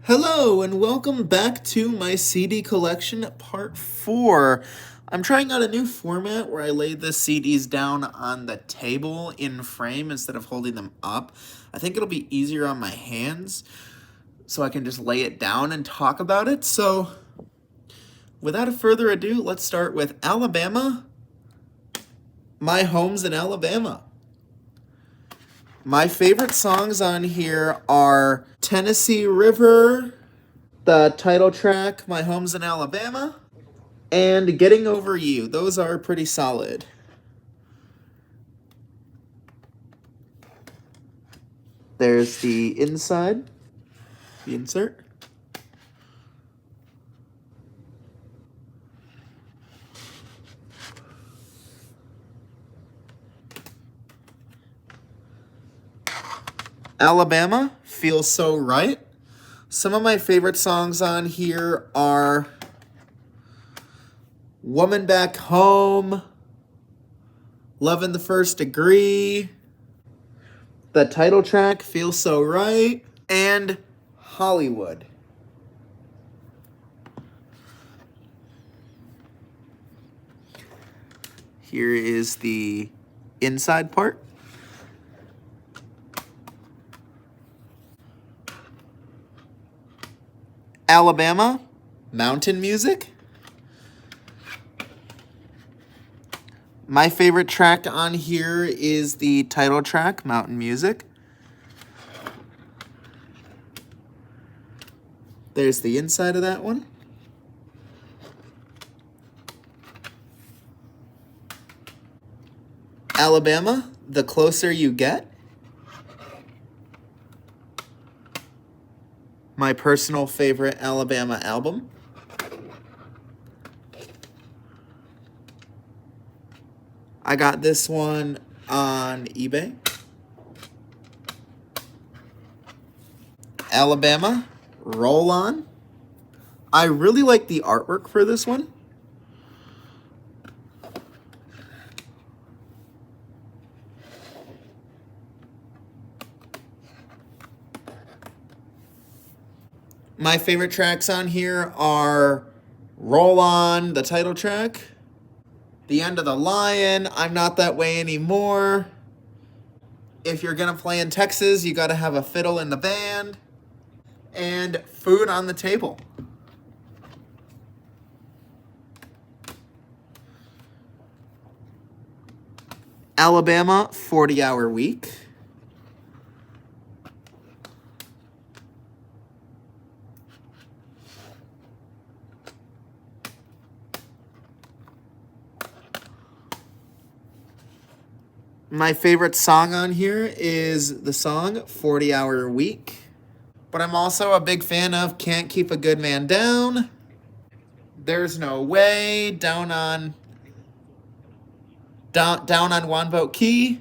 Hello and welcome back to my CD collection part 4. I'm trying out a new format where I lay the CDs down on the table in frame instead of holding them up. I think it'll be easier on my hands so I can just lay it down and talk about it. So without further ado, let's start with Alabama. My Home's in Alabama. My favorite songs on here are Tennessee River, the title track, My Home's in Alabama, and Getting Over You. Those are pretty solid. There's the inside, the insert. Alabama, Feels So Right. Some of my favorite songs on here are Woman Back Home, Love in the First Degree, the title track, Feels So Right, and Hollywood. Here is the inside part. Alabama, Mountain Music. My favorite track on here is the title track, Mountain Music. There's the inside of that one. Alabama, The Closer You Get. My personal favorite Alabama album. I got this one on eBay. Alabama, Roll On. I really like the artwork for this one. My favorite tracks on here are Roll On, the title track, The End of the Lion, I'm Not That Way Anymore. If you're gonna play in Texas, you gotta have a fiddle in the band, and Food on the Table. Alabama, 40-Hour Week. My favorite song on here is the song 40-Hour Week. But I'm also a big fan of Can't Keep a Good Man Down, There's No Way, Down on One Vote Key.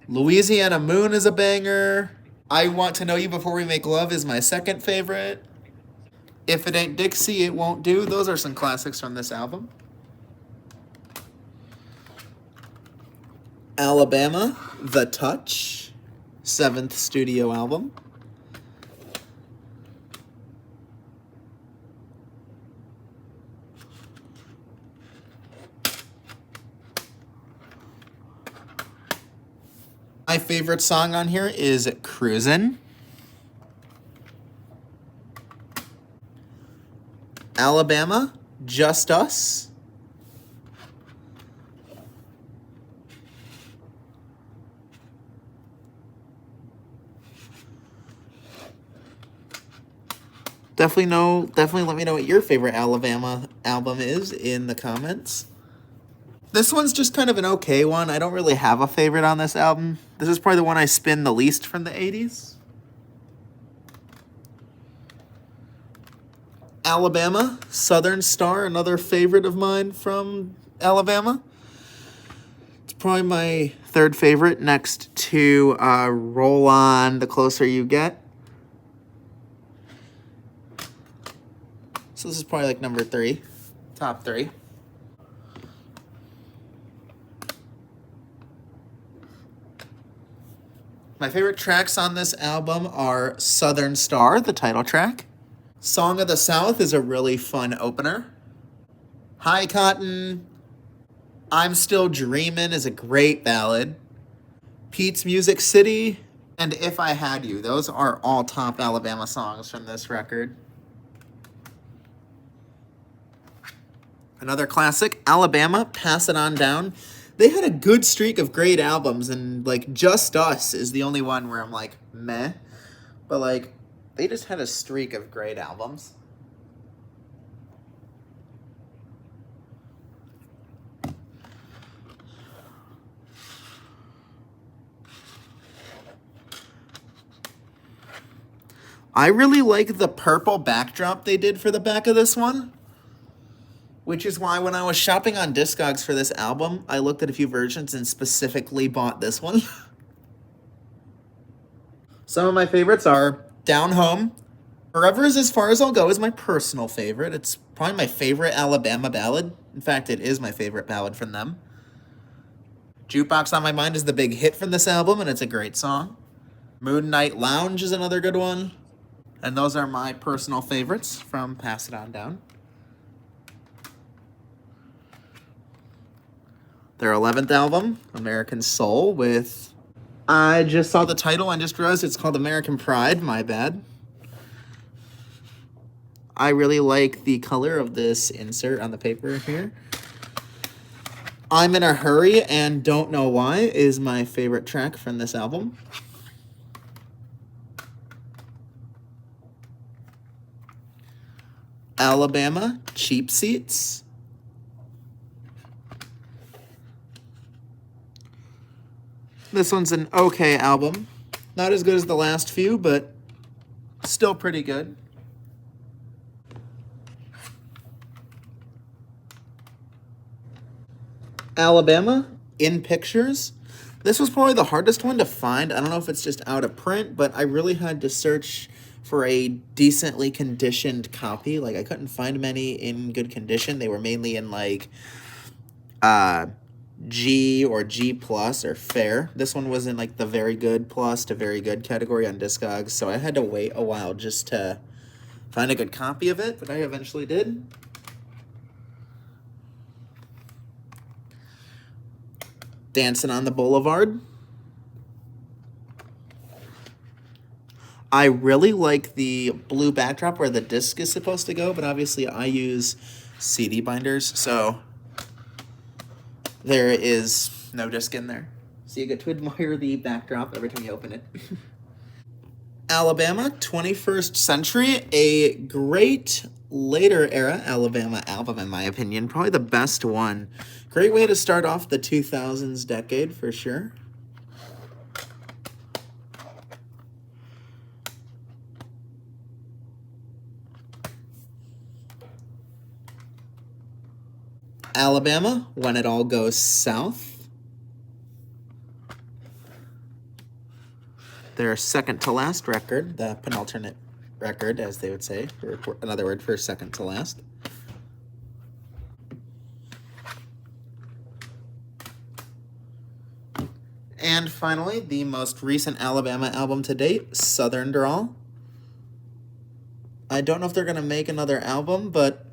Louisiana Moon is a banger. I Want to Know You Before We Make Love is my second favorite. If It Ain't Dixie, It Won't Do. Those are some classics from this album. Alabama, The Touch, 7th studio album. My favorite song on here is Cruisin'. Alabama, Just Us. Definitely let me know what your favorite Alabama album is in the comments. This one's just kind of an okay one. I don't really have a favorite on this album. This is probably the one I spin the least from the 80s. Alabama, Southern Star, another favorite of mine from Alabama. It's probably my third favorite next to Roll On, The Closer You Get. So this is probably like number 3, top 3. My favorite tracks on this album are Southern Star, the title track. Song of the South is a really fun opener. High Cotton, I'm Still Dreamin' is a great ballad. Pete's Music City, and If I Had You. Those are all top Alabama songs from this record. Another classic, Alabama, Pass It On Down. They had a good streak of great albums, and like Just Us is the only one where I'm like, meh. But like, they just had a streak of great albums. I really like the purple backdrop they did for the back of this one, which is why when I was shopping on Discogs for this album, I looked at a few versions and specifically bought this one. Some of my favorites are Down Home. Forever Is As Far As I'll Go is my personal favorite. It's probably my favorite Alabama ballad. In fact, it is my favorite ballad from them. Jukebox on My Mind is the big hit from this album, and it's a great song. Moon Night Lounge is another good one. And those are my personal favorites from Pass It On Down. Their 11th album, American Soul, with... I just saw the title and just realized it's called American Pride. My bad. I really like the color of this insert on the paper here. I'm in a Hurry and Don't Know Why is my favorite track from this album. Alabama, Cheap Seats. This one's an okay album. Not as good as the last few, but still pretty good. Alabama, In Pictures. This was probably the hardest one to find. I don't know if it's just out of print, but I really had to search for a decently conditioned copy. Like, I couldn't find many in good condition. They were mainly in, like, G or G plus or fair. This one was in, like, the very good plus to very good category on Discogs, so I had to wait a while just to find a good copy of it, but I eventually did. Dancing on the Boulevard. I really like the blue backdrop where the disc is supposed to go, but obviously I use CD binders, so there is no disc in there. So you get to admire the backdrop every time you open it. Alabama, 21st Century, a great later era Alabama album in my opinion, probably the best one. Great way to start off the 2000s decade for sure. Alabama, When It All Goes South. Their second to last record, the penultimate record, as they would say, or another word for second to last. And finally, the most recent Alabama album to date, Southern Drawl. I don't know if they're going to make another album, but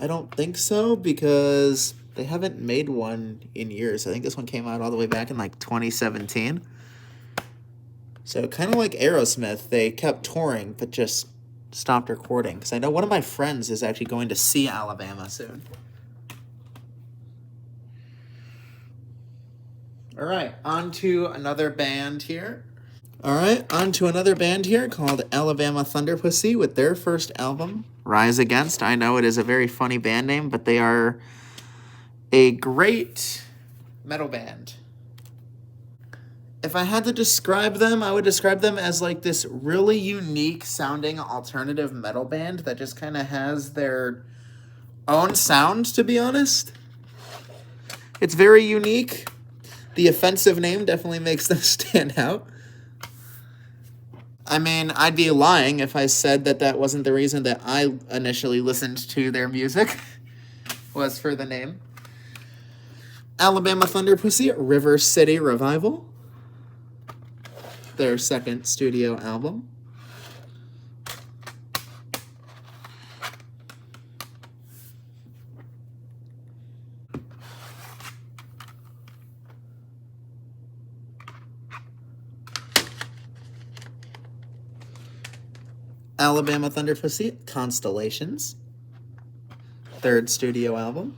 I don't think so because they haven't made one in years. I think this one came out all the way back in like 2017. So kind of like Aerosmith, they kept touring but just stopped recording. Because I know one of my friends is actually going to see Alabama soon. All right, on to another band here. Called Alabama Thunderpussy with their first album, Rise Against. I know it is a very funny band name, but they are a great metal band. If I had to describe them, I would describe them as like this really unique sounding alternative metal band that just kind of has their own sound, to be honest. It's very unique. The offensive name definitely makes them stand out. I mean, I'd be lying if I said that that wasn't the reason that I initially listened to their music, was for the name. Alabama Thunderpussy, River City Revival. their second studio album. Alabama Thunder Pussy, Constellations, third studio album.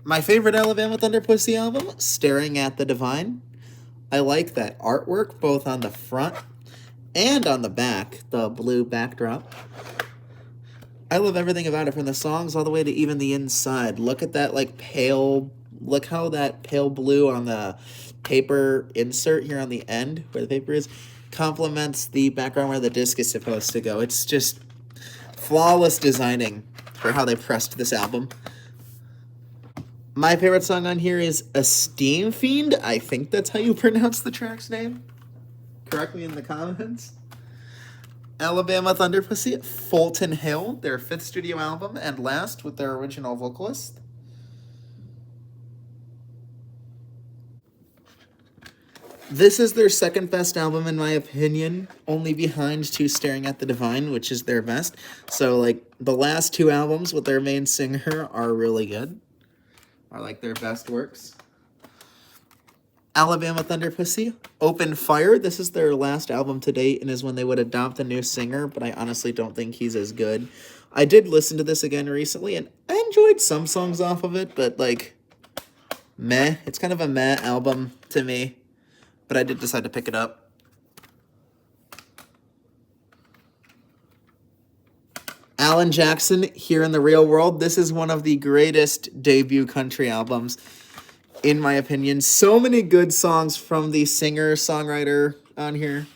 My favorite Alabama Thunder Pussy album, Staring at the Divine. I like that artwork both on the front and on the back, the blue backdrop. I love everything about it, from the songs all the way to even the inside. Look at that, like, pale, look how that pale blue on the paper insert here on the end, where the paper is, complements the background where the disc is supposed to go. It's just flawless designing for how they pressed this album. My favorite song on here is Esteem Fiend. I think that's how you pronounce the track's name. Correct me in the comments. Alabama Thunder Pussy, Fulton Hill, their fifth studio album, and last with their original vocalist. This is their second best album, in my opinion, only behind to Staring at the Divine, which is their best. So, like, the last two albums with their main singer are really good. Are, like, their best works. Alabama Thunder Pussy, Open Fire. This is their last album to date and is when they would adopt a new singer, but I honestly don't think he's as good. I did listen to this again recently, and I enjoyed some songs off of it, but, like, meh. It's kind of a meh album to me, but I did decide to pick it up. Alan Jackson, Here in the Real World. This is one of the greatest debut country albums, in my opinion. So many good songs from the singer-songwriter on here.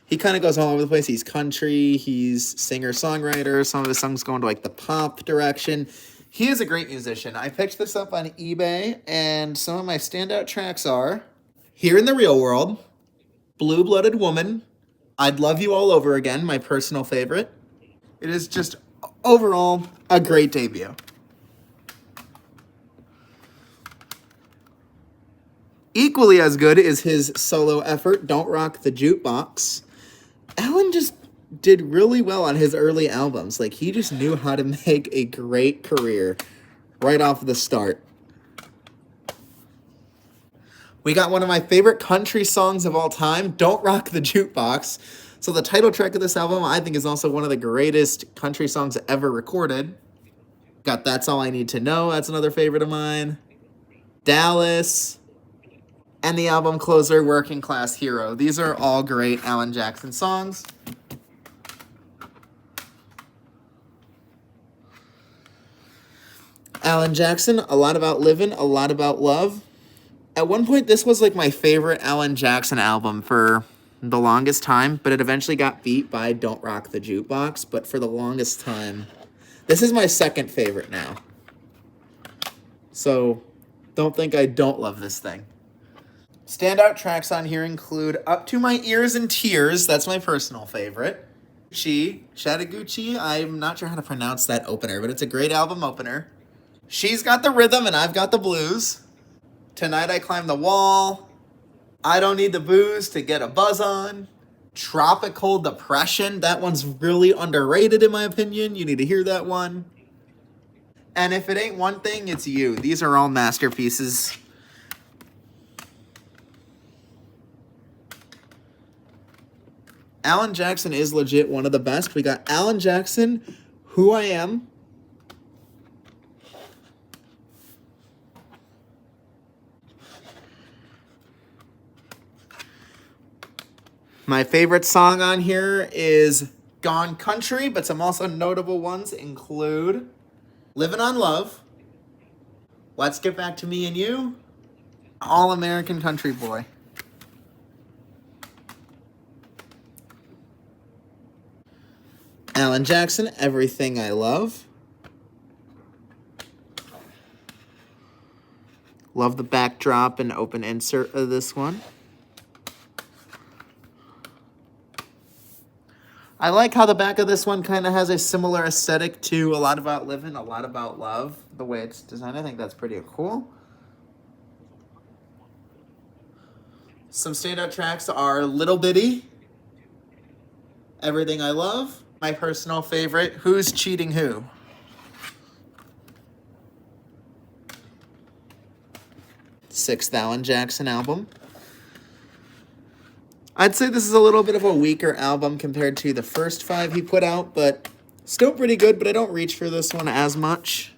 He kind of goes all over the place. He's country, he's singer-songwriter. Some of his songs go into, like, the pop direction. He is a great musician. I picked this up on eBay, and some of my standout tracks are Here in the Real World, Blue-Blooded Woman, I'd Love You All Over Again, my personal favorite. It is just, overall, a great debut. Equally as good is his solo effort, Don't Rock the Jukebox. Alan just did really well on his early albums. Like, he just knew how to make a great career right off the start. We got one of my favorite country songs of all time, Don't Rock the Jukebox. So the title track of this album, I think, is also one of the greatest country songs ever recorded. Got That's All I Need to Know, that's another favorite of mine. Dallas. And the album closer, Working Class Hero. These are all great Alan Jackson songs. Alan Jackson, A Lot About Livin', A Lot About Love. At one point, this was like my favorite Alan Jackson album for the longest time, but it eventually got beat by Don't Rock the Jukebox. But for the longest time, this is my second favorite now. So don't think I don't love this thing. Standout tracks on here include Up to My Ears in Tears. That's my personal favorite. Chattahoochee. I'm not sure how to pronounce that opener, but it's a great album opener. She's Got the Rhythm and I've Got the Blues. Tonight I Climb the Wall. I Don't Need the Booze to Get a Buzz On. Tropical Depression. That one's really underrated in my opinion. You need to hear that one. And If It Ain't One Thing, It's You. These are all masterpieces. Alan Jackson is legit one of the best. We got Alan Jackson, Who I Am. My favorite song on here is Gone Country, but some also notable ones include Living on Love, Let's Get Back to Me and You, All American Country Boy. Alan Jackson, Everything I Love. Love the backdrop and open insert of this one. I like how the back of this one kind of has a similar aesthetic to A Lot About Living, A Lot About Love. The way it's designed, I think that's pretty cool. Some standout tracks are Little Bitty, Everything I Love, my personal favorite, Who's Cheating Who? Sixth Alan Jackson album. I'd say this is a little bit of a weaker album compared to the first 5 he put out, but still pretty good, but I don't reach for this one as much.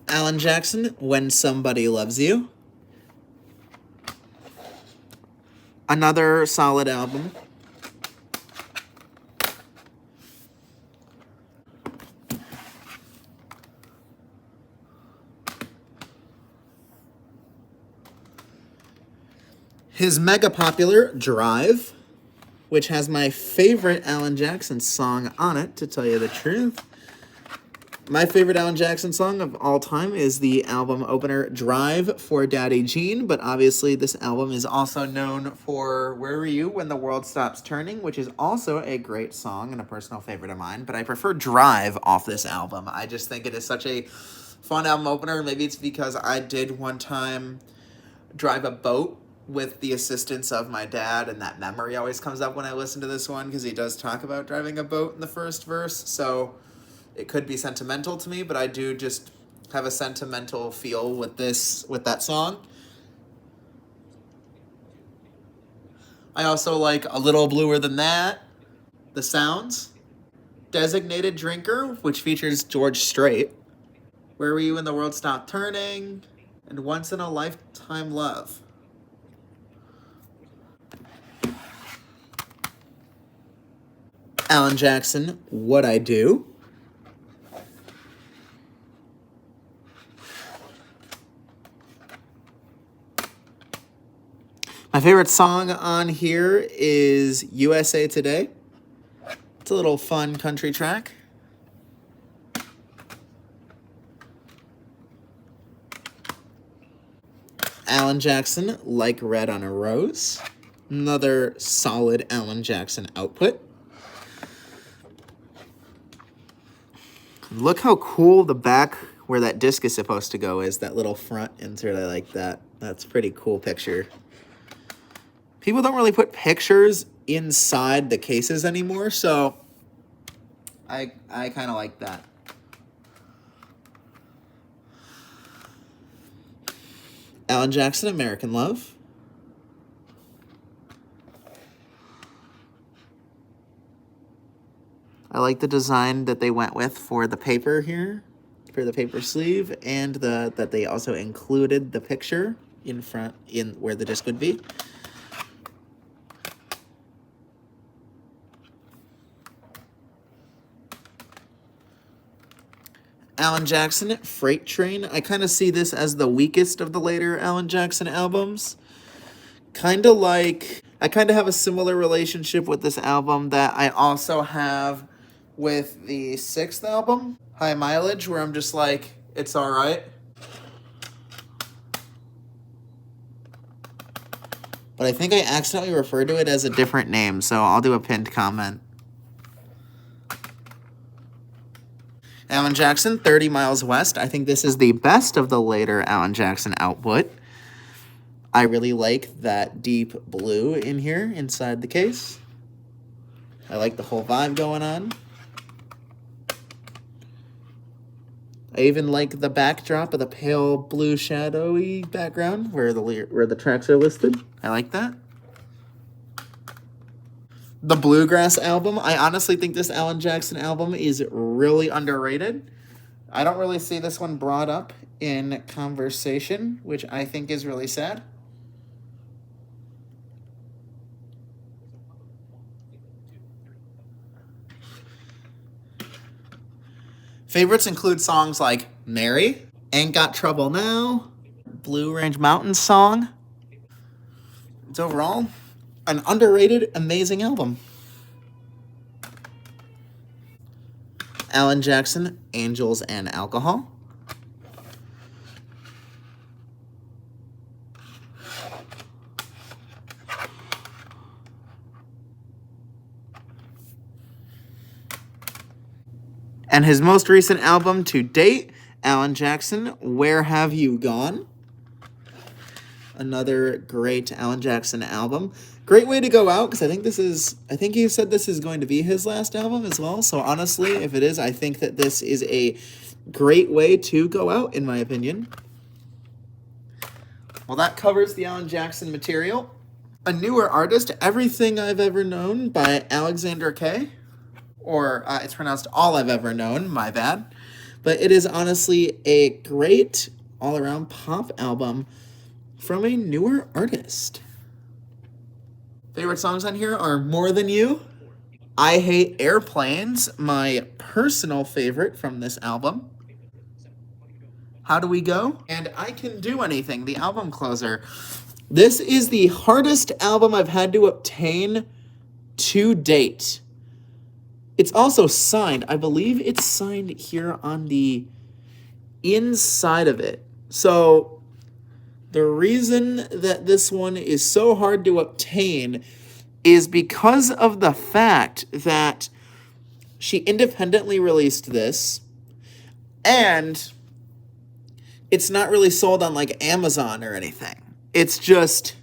Alan Jackson, When Somebody Loves You. Another solid album. His mega popular Drive, which has my favorite Alan Jackson song on it, to tell you the truth. My favorite Alan Jackson song of all time is the album opener Drive for Daddy Gene, but obviously this album is also known for Where Were You When the World Stops Turning, which is also a great song and a personal favorite of mine, but I prefer Drive off this album. I just think it is such a fun album opener. Maybe it's because I did one time drive a boat with the assistance of my dad, and that memory always comes up when I listen to this one because he does talk about driving a boat in the first verse, so it could be sentimental to me, but I do just have a sentimental feel with that song. I also like A Little Bluer Than That, The Sounds, Designated Drinker, which features George Strait, Where Were You When the World Stopped Turning, and Once in a Lifetime Love. Alan Jackson, What I Do. My favorite song on here is USA Today. It's a little fun country track. Alan Jackson, Like Red on a Rose. Another solid Alan Jackson output. Look how cool the back where that disc is supposed to go is, that little front insert. I like that. That's a pretty cool picture. People don't really put pictures inside the cases anymore, so I kind of like that. Alan Jackson, American Love. I like the design that they went with for the paper here, for the paper sleeve, and that they also included the picture in front, in where the disc would be. Alan Jackson, Freight Train. I kind of see this as the weakest of the later Alan Jackson albums. I kind of have a similar relationship with this album that I also have with the 6th album, High Mileage, where I'm just like, it's all right. But I think I accidentally referred to it as a different name, so I'll do a pinned comment. Alan Jackson, 30 Miles West. I think this is the best of the later Alan Jackson output. I really like that deep blue in here inside the case. I like the whole vibe going on. I even like the backdrop of the pale blue shadowy background where the tracks are listed. I like that. The Bluegrass album. I honestly think this Alan Jackson album is really underrated. I don't really see this one brought up in conversation, which I think is really sad. Favorites include songs like Mary, Ain't Got Trouble Now, Blue Range Mountains song. It's overall an underrated, amazing album. Alan Jackson, Angels and Alcohol. And his most recent album to date, Alan Jackson, Where Have You Gone? Another great Alan Jackson album. Great way to go out, because I think he said this is going to be his last album as well. So honestly, if it is, I think that this is a great way to go out, in my opinion. Well, that covers the Alan Jackson material. A newer artist, Everything I've Ever Known by Alexander K. Or it's pronounced All I've Ever Known, my bad. But it is honestly a great all-around pop album from a newer artist. Favorite songs on here are More Than You, I Hate Airplanes, my personal favorite from this album, How Do We Go, and I Can Do Anything, the album closer. This is the hardest album I've had to obtain to date. It's also signed. I believe it's signed here on the inside of it. So the reason that this one is so hard to obtain is because of the fact that she independently released this, and it's not really sold on like Amazon or anything. It's just,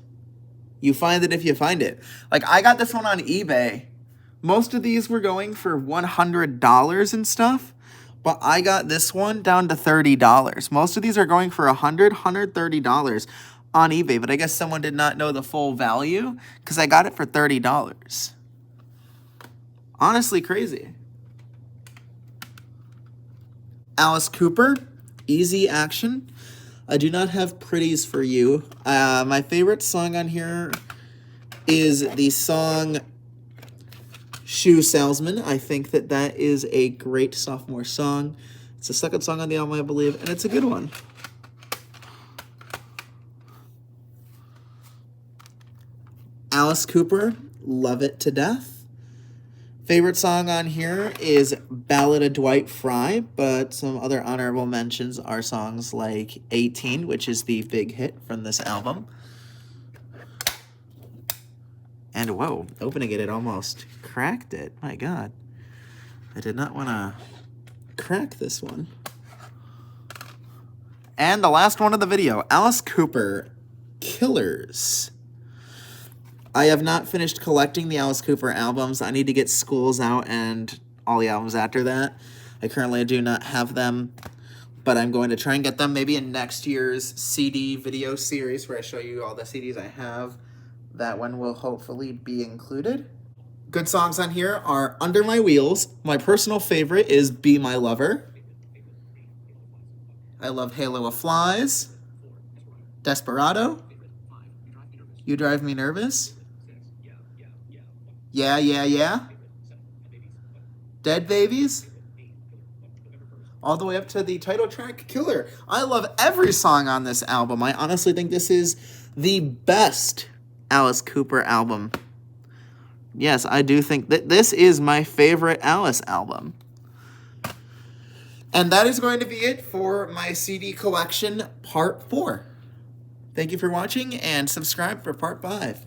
you find it if you find it. Like, I got this one on eBay. Most of these were going for $100 and stuff, but I got this one down to $30. Most of these are going for $130 on eBay, but I guess someone did not know the full value because I got it for $30. Honestly, crazy. Alice Cooper, Easy Action. I do not have Pretties for You. My favorite song on here is the song Shoe Salesman. I think that that is a great sophomore song. It's the second song on the album, I believe, and it's a good one. Alice Cooper, Love It to Death. Favorite song on here is Ballad of Dwight Fry, but some other honorable mentions are songs like 18, which is the big hit from this album. And whoa, opening it almost cracked it. My God. I did not want to crack this one. And the last one of the video, Alice Cooper, Killers. I have not finished collecting the Alice Cooper albums. I need to get Schools out and all the albums after that. I currently do not have them, but I'm going to try and get them maybe in next year's CD video series where I show you all the CDs I have. That one will hopefully be included. Good songs on here are Under My Wheels. My personal favorite is Be My Lover. I love Halo of Flies. Desperado. You Drive Me Nervous. Yeah, Yeah, Yeah. Dead Babies. All the way up to the title track, Killer. I love every song on this album. I honestly think this is the best Alice Cooper album. Yes, I do think that this is my favorite Alice album. And that is going to be it for my CD collection part 4. Thank you for watching, and subscribe for part 5.